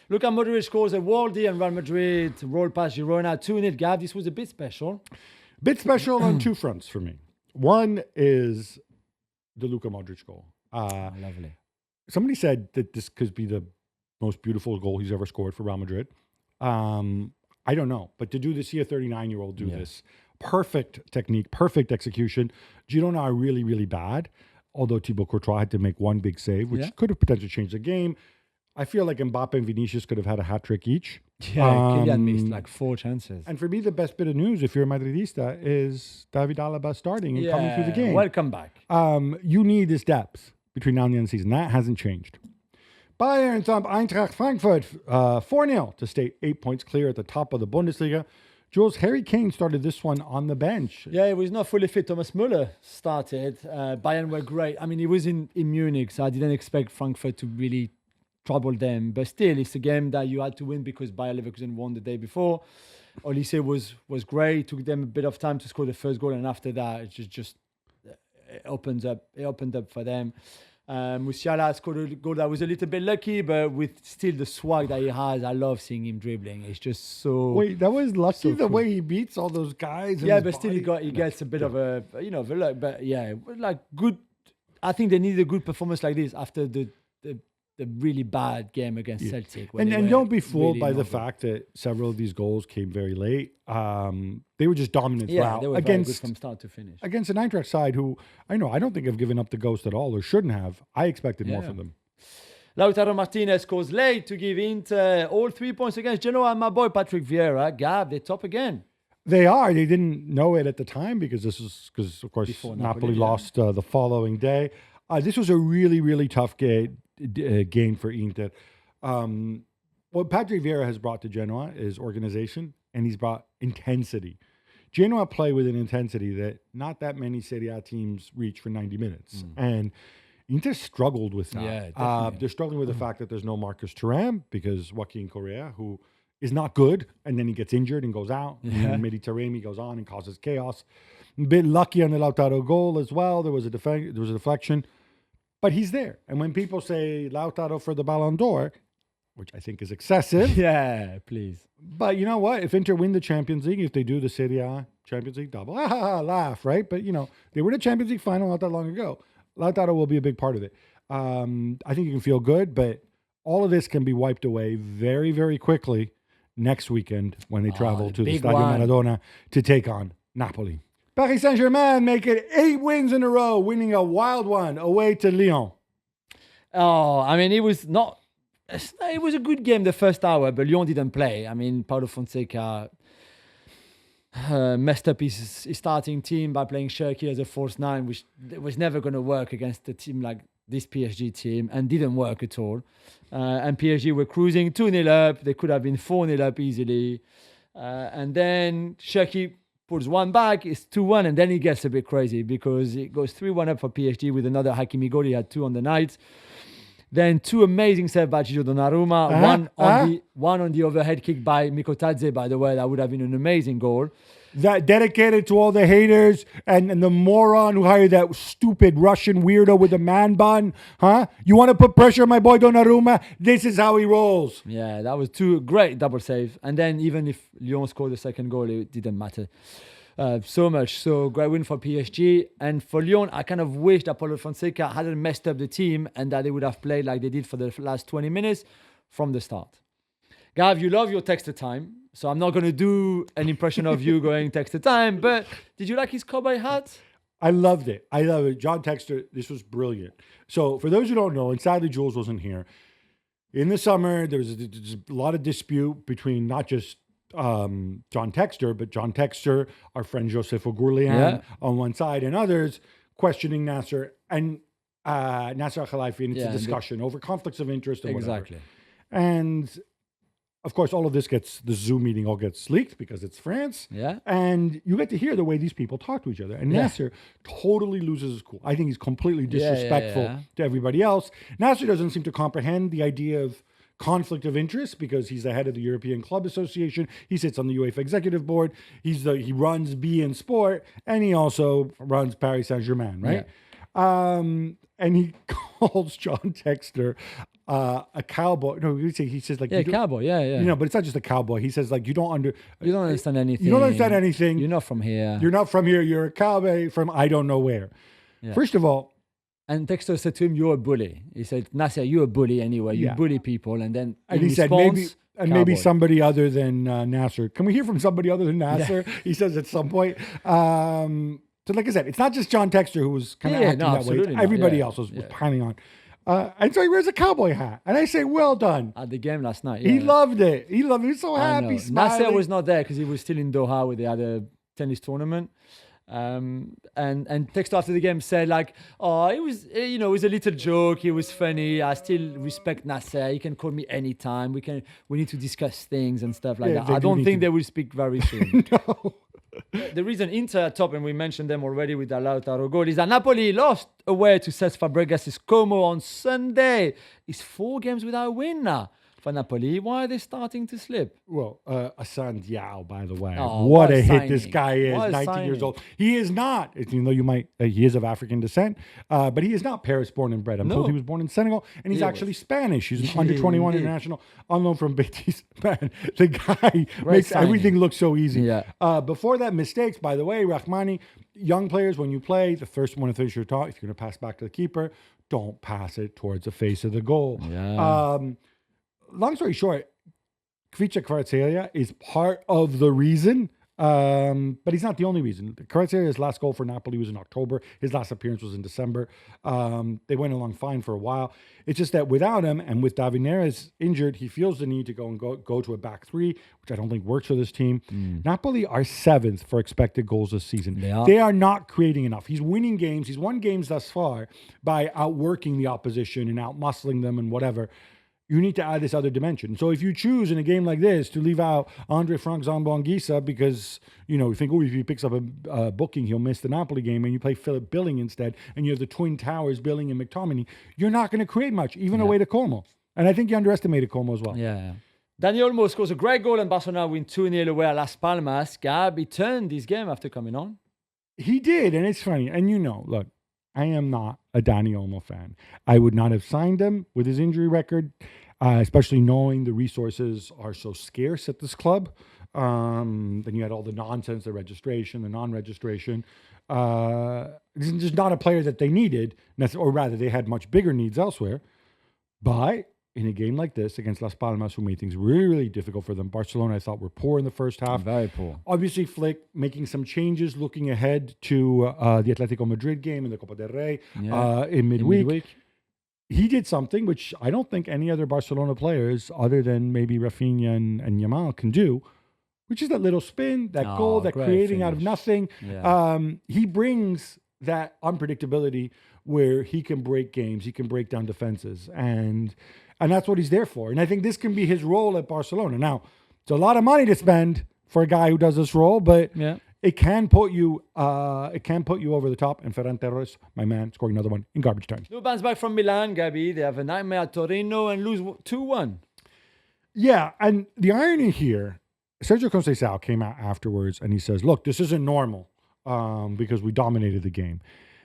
Luka Modric scores a worldie and Real Madrid roll past Girona 2-0. Gab, this was a bit special. Bit special on two fronts for me. One is the Luka Modric goal. Lovely. Somebody said that this could be the most beautiful goal he's ever scored for Real Madrid. I don't know, but to see a 39-year-old do this, perfect technique, perfect execution. Girona are really, really bad, although Thibaut Courtois had to make one big save, which could have potentially changed the game. I feel like Mbappe and Vinicius could have had a hat-trick each. Yeah, Kylian missed like 4 chances. And for me, the best bit of news, if you're a Madridista, is David Alaba starting and coming through the game. Welcome back. You need this depth between now and the end of the season. That hasn't changed. Bayern thump Eintracht Frankfurt 4-0 to stay 8 points clear at the top of the Bundesliga. Jules, Harry Kane started this one on the bench. Yeah, it was not fully fit. Thomas Müller started. Bayern were great. I mean, he was in Munich, so I didn't expect Frankfurt to really trouble them. But still, it's a game that you had to win because Bayer Leverkusen won the day before. Olise was great. It took them a bit of time to score the first goal, and after that, it just opened up for them. Musiala scored a goal that was a little bit lucky, but with still the swag that he has, I love seeing him dribbling. It's just so... Wait, that was lucky, so the cool. way he beats all those guys? Yeah, but still he gets a bit of a, the luck. But yeah, like good... I think they need a good performance like this after the really bad game against Celtic. And don't be fooled by the fact that several of these goals came very late. They were just dominant throughout. They were very good from start to finish. Against an Eintracht side who, I don't think have given up the ghost at all or shouldn't have. I expected more from them. Lautaro Martinez scores late to give Inter all 3 points against Genoa. And my boy Patrick Vieira, Gab, they're top again. They are. They didn't know it at the time because of course, Before Napoli lost the following day. This was a really, really tough game for Inter. What Patrick Vieira has brought to Genoa is organization, and he's brought intensity. Genoa play with an intensity that not that many Serie A teams reach for 90 minutes. And Inter struggled with that. Yeah, they're struggling with the fact that there's no Marcus Thuram because Joaquin Correa, who is not good, and then he gets injured and goes out. And then Mehdi Taremi goes on and causes chaos. A bit lucky on the Lautaro goal as well. There was a deflection. But he's there. And when people say Lautaro for the Ballon d'Or, which I think is excessive. Yeah, please. But you know what? If Inter win the Champions League, if they do the Serie A Champions League double, laugh, right? But, they were in the Champions League final not that long ago. Lautaro will be a big part of it. I think you can feel good, but all of this can be wiped away very, very quickly next weekend when they travel to the Stadio Maradona to take on Napoli. Paris Saint-Germain make it 8 wins in a row, winning a wild one away to Lyon. Oh, I mean, it was a good game the first hour, but Lyon didn't play. I mean, Paulo Fonseca messed up his starting team by playing Cherki as a false 9, which was never going to work against a team like this PSG team, and didn't work at all. And PSG were cruising 2-0 up. They could have been 4-0 up easily. And then Cherki pulls one back, it's 2-1, and then it gets a bit crazy because it goes 3-1 up for PSG with another Hakimi goal. He had 2 on the night. Then 2 amazing saves by Gio Donnarumma. One on the overhead kick by Mikotadze, by the way. That would have been an amazing goal. That dedicated to all the haters and the moron who hired that stupid Russian weirdo with the man bun. Huh? You want to put pressure on my boy Donnarumma? This is how he rolls. Yeah, that was 2 great double saves. And then even if Lyon scored the second goal, it didn't matter so much. So great win for PSG. And for Lyon, I kind of wish that Paulo Fonseca hadn't messed up the team and that they would have played like they did for the last 20 minutes from the start. Gav, you love your texter time. So I'm not going to do an impression of you going texter time, but did you like his cowboy hat? I loved it. John Texter, this was brilliant. So for those who don't know, and sadly Jules wasn't here, in the summer there was a lot of dispute between not just John Texter, but John Texter, our friend Joseph Julien on one side, and others questioning Nasser and Nasser Al-Khelaifi, and it's a discussion over conflicts of interest and whatever. And of course, all of this the Zoom meeting all gets leaked because it's France. Yeah. And you get to hear the way these people talk to each other. And Nasser totally loses his cool. I think he's completely disrespectful to everybody else. Nasser doesn't seem to comprehend the idea of conflict of interest because he's the head of the European Club Association. He sits on the UEFA Executive Board. He runs beIN Sport, and he also runs Paris Saint-Germain, right? Yeah. And he calls John Texter a cowboy. No, he says like, cowboy. Yeah. But it's not just a cowboy. He says like, you don't understand anything. You don't understand anything. You're not from here. You're not from here. You're a cowboy from I don't know where. Yeah. First of all. And Textor said to him, "You're a bully." He said, "Nasser, you're a bully anyway. You bully people." And then he said, maybe somebody other than Nasser. Can we hear from somebody other than Nasser? Yeah. He says at some point. So like I said, it's not just John Textor who was kind of acting that way. Everybody else was piling on. And so he wears a cowboy hat. And I say, well done. At the game last night. He loved it. He was so happy, smiling. Nasser was not there because he was still in Doha with the other tennis tournament. And Textor after the game said like, oh, it was it was a little joke, it was funny, I still respect Nasser, he can call me anytime, we need to discuss things and stuff like that. I don't think they will speak very soon. No. The reason Inter are top, and we mentioned them already with the Lautaro goal, is that Napoli lost away to Cesc Fabregas' Como on Sunday. It's 4 games without a win now for Napoli. Why are they starting to slip? Well, Assane Diao, by the way. What a hit this guy is, 19 years old. He is not, even though he is of African descent, but he is not Paris-born and bred. I'm told he was born in Senegal, and he's actually Spanish. He's an under-21 international on loan from Betis. Man, the guy makes everything look so easy. Yeah. Before that, mistakes, by the way, Rahmani, young players, when you play, the first one to finish your talk, if you're going to pass back to the keeper, don't pass it towards the face of the goal. Yeah. Long story short, Kvicha Kvaratskhelia is part of the reason, but he's not the only reason. Kvaratskhealia's last goal for Napoli was in October. His last appearance was in December. They went along fine for a while. It's just that without him and with David Neres injured, he feels the need to go to a back 3, which I don't think works for this team. Napoli are 7th for expected goals this season. They are not creating enough. He's winning games. He's won games thus far by outworking the opposition and outmuscling them and whatever. You need to add this other dimension. So if you choose in a game like this to leave out Andre Frank Zambo-Anguissa because, you think, if he picks up a booking, he'll miss the Napoli game, and you play Philip Billing instead, and you have the twin towers, Billing and McTominay, you're not going to create much, even away to Como. And I think you underestimated Como as well. Yeah. Dani Olmo scores a great goal, and Barcelona win 2-0 away at Las Palmas. Gab, he turned this game after coming on. He did, and it's funny. And look, I am not a Dani Olmo fan. I would not have signed him with his injury record, especially knowing the resources are so scarce at this club. Then you had all the nonsense, the registration, the non-registration. This is just not a player that they needed, or rather, they had much bigger needs elsewhere. But in a game like this against Las Palmas, who made things really, really difficult for them, Barcelona, I thought, were poor in the first half. Very poor. Obviously, Flick making some changes, looking ahead to the Atletico Madrid game in the Copa del Rey in midweek. He did something which I don't think any other Barcelona players, other than maybe Rafinha and Yamal, can do, which is that little spin, that goal, that creating out of nothing. Yeah. He brings that unpredictability where he can break games, he can break down defenses, and that's what he's there for. And I think this can be his role at Barcelona. Now, it's a lot of money to spend for a guy who does this role, but it can put you over the top. And Ferran Torres, my man, scoring another one in garbage time. No bounce back from Milan, Gabi. They have a nightmare at Torino and lose 2-1. Yeah, and the irony here, Sergio Conceição came out afterwards and he says, look, this isn't normal because we dominated the game.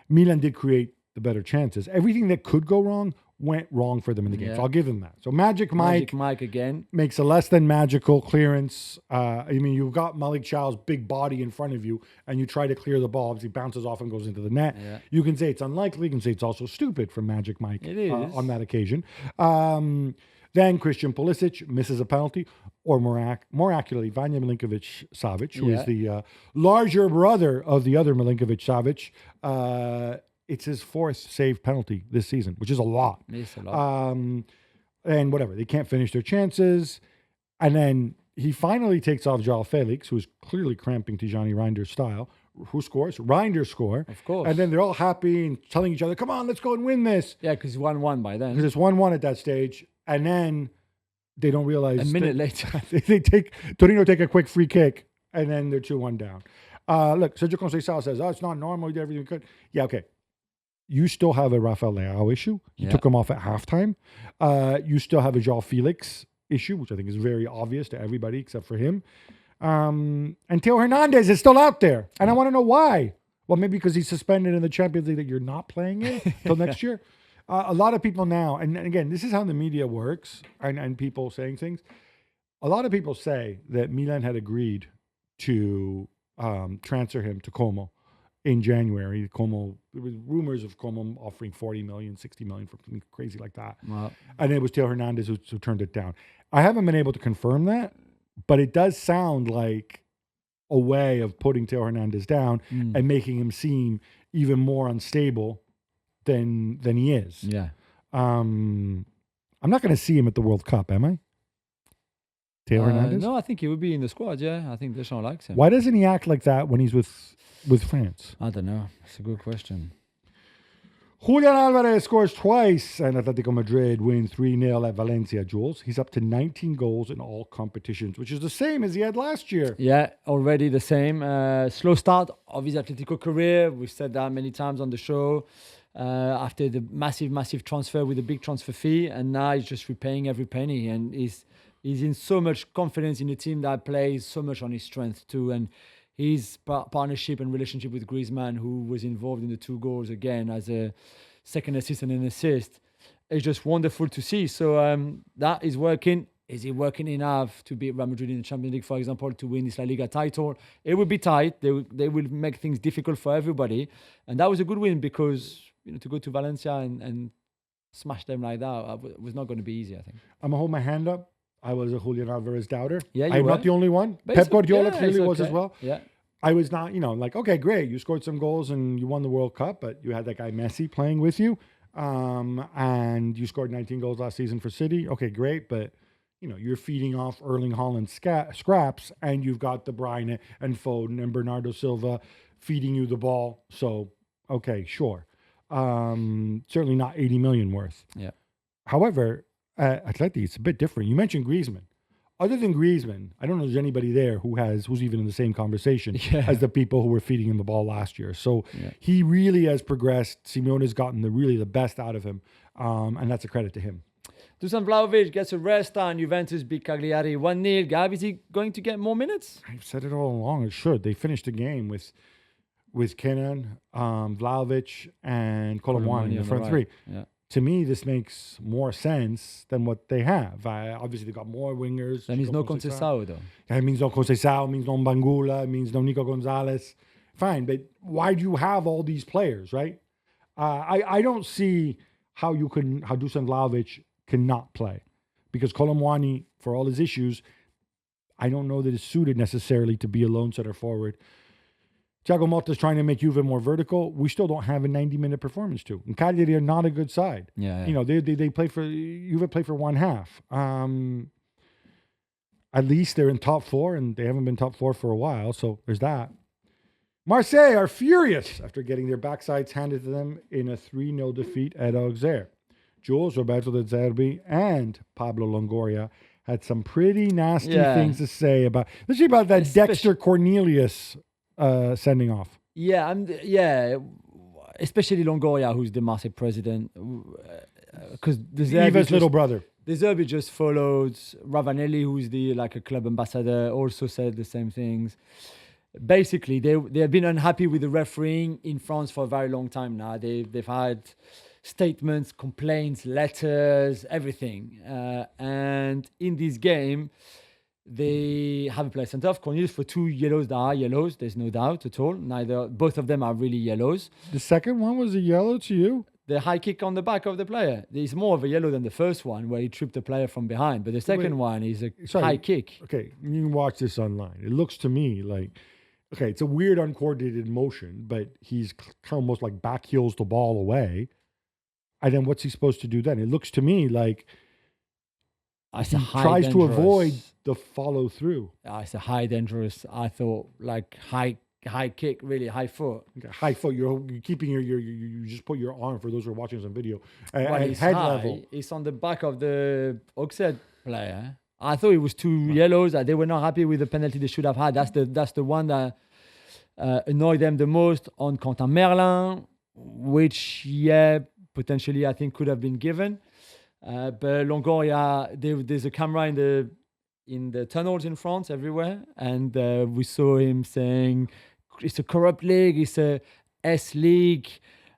Milan did create the better chances. Everything that could go wrong went wrong for them in the game. So I'll give him that. So Magic Mike again makes a less than magical clearance. You've got Malik Chow's big body in front of you and you try to clear the ball. He bounces off and goes into the net. Yeah. You can say it's unlikely. You can say it's also stupid from Magic Mike on that occasion. Then Christian Pulisic misses a penalty, or more accurately, Vanja Milinkovic-Savic, who is the larger brother of the other Milinkovic-Savic. It's his 4th saved penalty this season, which is a lot. It's a lot. And whatever, they can't finish their chances. And then he finally takes off João Felix, who is clearly cramping Tijani Reinder's style. Who scores? Reinders score. Of course. And then they're all happy and telling each other, come on, let's go and win this. Yeah, because 1-1 by then. Because it's 1-1 at that stage. And then they don't realize. A minute later. Torino take a quick free kick, and then they're 2-1 down. Look, Sergio Conceição says, it's not normal. He did everything he could. Yeah, okay. You still have a Rafael Leao issue. You took him off at halftime. You still have a João Felix issue, which I think is very obvious to everybody except for him. And Theo Hernandez is still out there. And I want to know why. Well, maybe because he's suspended in the Champions League that you're not playing in until next year. A lot of people now, and again, this is how the media works, and people saying things. A lot of people say that Milan had agreed to transfer him to Como in January. Como, there was rumors of Como offering 40 million, 60 million for something crazy like that. Wow. And it was Theo Hernandez who turned it down. I haven't been able to confirm that, but it does sound like a way of putting Theo Hernandez down and making him seem even more unstable than he is. Yeah. I'm not going to see him at the World Cup, am I? Theo Hernandez? No, I think he would be in the squad. Yeah, I think Deschamps likes him. Why doesn't he act like that when he's with France? I don't know. It's a good question. Julian Alvarez scores twice, and Atletico Madrid win 3-0 at Valencia. Jules, he's up to 19 goals in all competitions, which is the same as he had last year. Yeah, already the same. Slow start of his Atletico career. We've said that many times on the show. After the massive transfer with a big transfer fee, and now he's just repaying every penny, and he's in so much confidence in a team that plays so much on his strength too, and his partnership and relationship with Griezmann, who was involved in the 2 goals again as a second assist and an assist, is just wonderful to see. So that is working. Is it working enough to beat Real Madrid in the Champions League, for example, to win this La Liga title? It will be tight. They will make things difficult for everybody, and that was a good win because to go to Valencia and smash them like that was not going to be easy, I think. I'm going to hold my hand up. I was a Julian Alvarez doubter. Yeah, I'm not the only one. But Pep Guardiola clearly was as well. Yeah. I was not, like, okay, great. You scored some goals and you won the World Cup, but you had that guy Messi playing with you. And you scored 19 goals last season for City. Okay, great. But, you're feeding off Erling Haaland scraps, and you've got De Bruyne and Foden and Bernardo Silva feeding you the ball. So, okay, sure. Certainly not 80 million worth. Yeah. However, Atleti, it's a bit different. You mentioned Griezmann. Other than Griezmann, I don't know if there's anybody there who's even in the same conversation as the people who were feeding him the ball last year. So he really has progressed. Simeone's gotten the best out of him, and that's a credit to him. Dusan Vlahovic gets a rest on Juventus beat Cagliari 1-0. Gab, is he going to get more minutes? I've said it all along. It should. They finished the game with Kenan, Vlahovic, and Colomwani in the front three. Yeah. To me, this makes more sense than what they have. Obviously, they got more wingers. That means no Conceição, though. That means no Conceição, means no Bangula, means no Nico Gonzalez. Fine, but why do you have all these players, right? I don't see how Dusan Vlahovic cannot play. Because Colomwani, for all his issues, I don't know that it's suited necessarily to be a lone center forward. Thiago Motta's trying to make Juve more vertical. We still don't have a 90-minute performance to. And Cagliari are not a good side. Yeah. They play for Juve play for one half. At least they're in top 4, and they haven't been top 4 for a while. So there's that. Marseille are furious after getting their backsides handed to them in a 3-0 defeat at Auxerre. Jules, Roberto De Zerbi, and Pablo Longoria had some pretty nasty things to say about that Dexter Cornelius sending off. Especially Longoria, who's the Marseille president, because Eva's little brother. De Zerbi just followed. Ravanelli, who's a club ambassador, also said the same things. Basically, they have been unhappy with the refereeing in France for a very long time now. They've had statements, complaints, letters, everything, and in this game, they have a player sent off, Cornelius, for 2 yellows that are yellows. There's no doubt at all. Both of them are really yellows. The second one was a yellow to you? The high kick on the back of the player. It's more of a yellow than the first one where he tripped the player from behind. But the second one is a high kick. Okay, you can watch this online. It looks to me like, it's a weird uncoordinated motion, but he's almost like back heels the ball away. And then what's he supposed to do then? It looks to me like he tries to avoid the follow through. It's a high dangerous. I thought high kick, really high foot. Okay, high foot. You're keeping you just put your arm, for those who are watching this on video, at head level. It's on the back of the Auxerre player. I thought it was 2 yellows. They were not happy with the penalty they should have had. That's the one that annoyed them the most on Quentin Merlin, which potentially I think could have been given. But Longoria, there's a camera in the tunnels in France everywhere, and we saw him saying it's a corrupt league, it's a S league.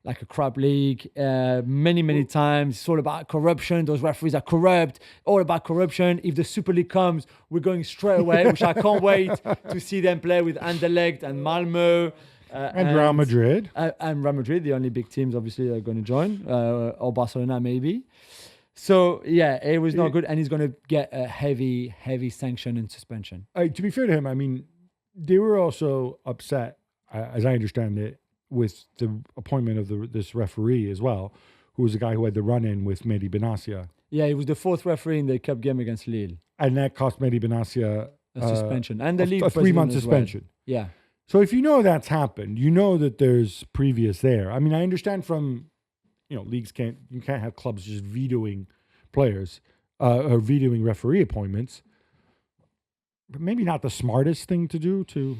like a crap league many times. It's all about corruption. Those referees are corrupt. All about corruption. If the Super League comes, we're going straight away, which I can't wait to see them play with Anderlecht and Malmo. And Real Madrid. And Real Madrid, the only big teams, obviously, are going to join. Or Barcelona, maybe. So, yeah, it was not good. And he's going to get a heavy sanction and suspension. To be fair to him, I mean, they were also upset, as I understand it, with the appointment of this referee as well, who was the guy who had the run-in with Mehdi Benassia. Yeah, he was the fourth referee in the cup game against Lille. And that cost Mehdi Benassia a suspension. And the league a 3-month suspension. Well. Yeah. So if you know that's happened, you know that there's previous there. I mean, I understand from, leagues you can't have clubs just vetoing players or vetoing referee appointments. But maybe not the smartest thing to do to...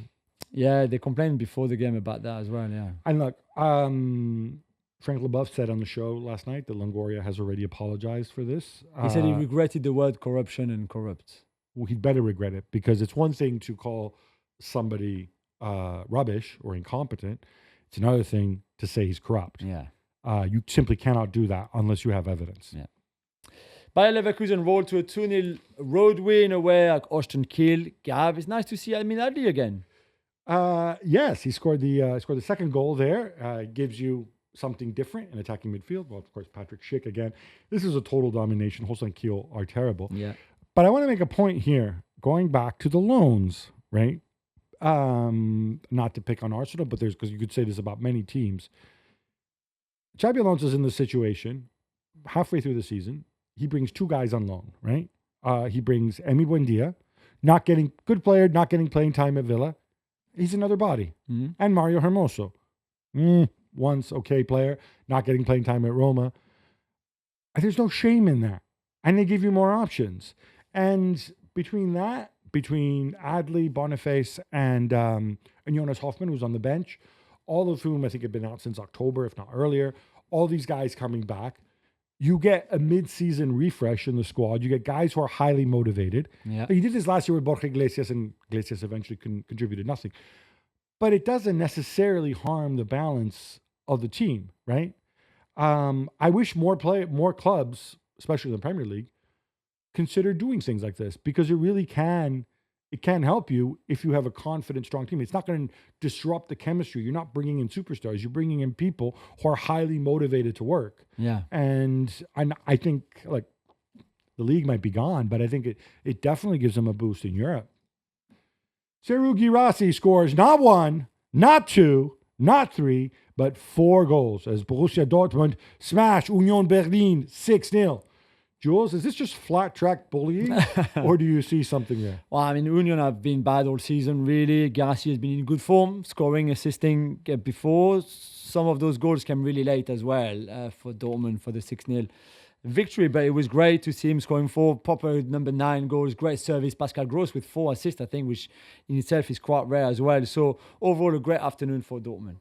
Yeah, they complained before the game about that as well, yeah. And look, Frank Leboeuf said on the show last night that Longoria has already apologized for this. He said he regretted the word corruption and corrupt. Well, he'd better regret it, because it's one thing to call somebody rubbish or incompetent. It's another thing to say he's corrupt. Yeah. You simply cannot do that unless you have evidence. Yeah. Bayer Leverkusen rolled to a 2-0 road win away at Austin Kiel. Gab, it's nice to see Admin Adli again. Yes, he scored the second goal there. Gives you something different in attacking midfield. Well, of course, Patrick Schick again. This is a total domination. Holstein Kiel are terrible. Yeah. But I want to make a point here, going back to the loans, right? Not to pick on Arsenal, but because you could say this about many teams. Xabi Alonso is in this situation halfway through the season. He brings two guys on loan, right? He brings Emi Buendia, good player, not getting playing time at Villa. He's another body. Mm-hmm. And Mario Hermoso, once okay player, not getting playing time at Roma. There's no shame in that. And they give you more options. And between Adli, Boniface, and Jonas Hoffman, who's on the bench, all of whom I think have been out since October, if not earlier, all these guys coming back, you get a mid-season refresh in the squad. You get guys who are highly motivated. Yeah. He did this last year with Borja Iglesias, and Iglesias eventually contributed nothing. But it doesn't necessarily harm the balance of the team, right? I wish more clubs, especially in the Premier League, consider doing things like this, because it can help you if you have a confident, strong team. It's not going to disrupt the chemistry. You're not bringing in superstars. You're bringing in people who are highly motivated to work. Yeah. And I think the league might be gone, but I think it definitely gives them a boost in Europe. Serhou Guirassy scores not 1, not 2, not 3, but 4 goals as Borussia Dortmund smash Union Berlin 6-0. Jules, is this just flat track bullying, or do you see something there? Well, I mean, Union have been bad all season, really. Guirassy has been in good form, scoring, assisting before. Some of those goals came really late as well for Dortmund for the 6-0 victory, but it was great to see him scoring 4 proper number 9 goals. Great service. Pascal Gross with 4 assists, I think, which in itself is quite rare as well. So overall, a great afternoon for Dortmund.